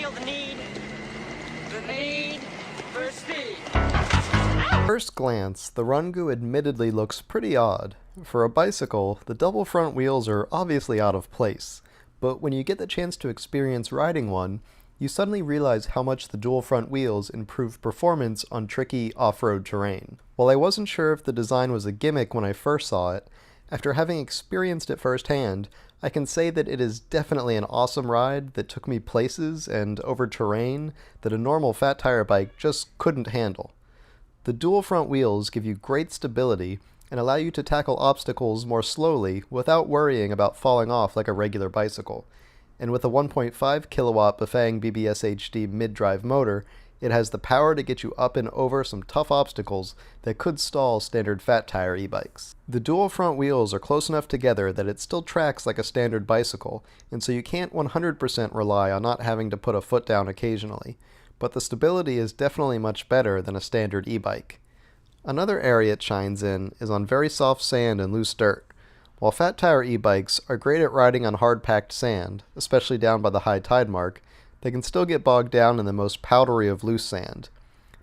feel the need for speed. At first glance, the Rungu admittedly looks pretty odd. For a bicycle, the double front wheels are obviously out of place, but when you get the chance to experience riding one, you suddenly realize how much the dual front wheels improve performance on tricky off-road terrain. While I wasn't sure if the design was a gimmick when I first saw it, after having experienced it firsthand, I can say that it is definitely an awesome ride that took me places and over terrain that a normal fat tire bike just couldn't handle. The dual front wheels give you great stability and allow you to tackle obstacles more slowly without worrying about falling off like a regular bicycle. And with a 1.5 kilowatt Bafang BBS HD mid-drive motor, it has the power to get you up and over some tough obstacles that could stall standard fat tire e-bikes. The dual front wheels are close enough together that it still tracks like a standard bicycle, and so you can't 100% rely on not having to put a foot down occasionally, but the stability is definitely much better than a standard e-bike. Another area it shines in is on very soft sand and loose dirt. While fat tire e-bikes are great at riding on hard-packed sand, especially down by the high tide mark, they can still get bogged down in the most powdery of loose sand.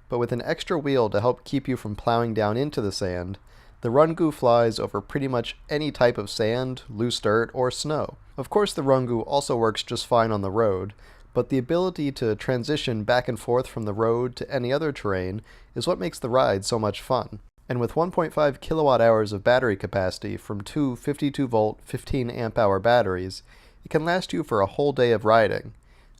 But with an extra wheel to help keep you from plowing down into the sand, the Rungu flies over pretty much any type of sand, loose dirt, or snow. Of course, the Rungu also works just fine on the road, but the ability to transition back and forth from the road to any other terrain is what makes the ride so much fun. And with 1.5 kilowatt hours of battery capacity from two 52-volt, 15-amp-hour batteries, it can last you for a whole day of riding.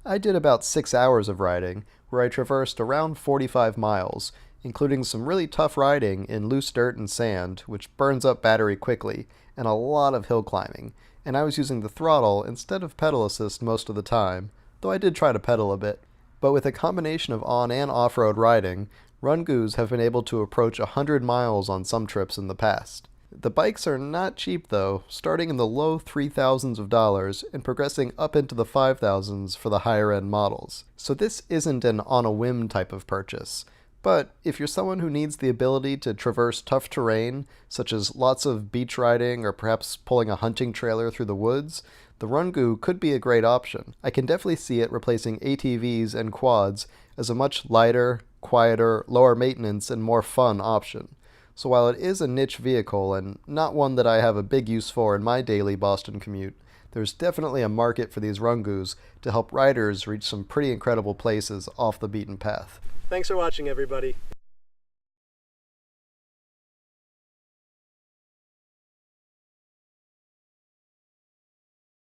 I did about 6 hours of riding, where I traversed around 45 miles, including some really tough riding in loose dirt and sand, which burns up battery quickly, and a lot of hill climbing, and I was using the throttle instead of pedal assist most of the time, though I did try to pedal a bit. But with a combination of on- and off-road riding, Rungus have been able to approach 100 miles on some trips in the past. The bikes are not cheap though, starting in the low $3,000s of dollars and progressing up into the $5,000s for the higher end models. So this isn't an on-a-whim type of purchase. But if you're someone who needs the ability to traverse tough terrain, such as lots of beach riding or perhaps pulling a hunting trailer through the woods, the Rungu could be a great option. I can definitely see it replacing ATVs and quads as a much lighter, quieter, lower maintenance, and more fun option. So while it is a niche vehicle and not one that I have a big use for in my daily Boston commute, there's definitely a market for these Rungus to help riders reach some pretty incredible places off the beaten path. Thanks for watching, everybody.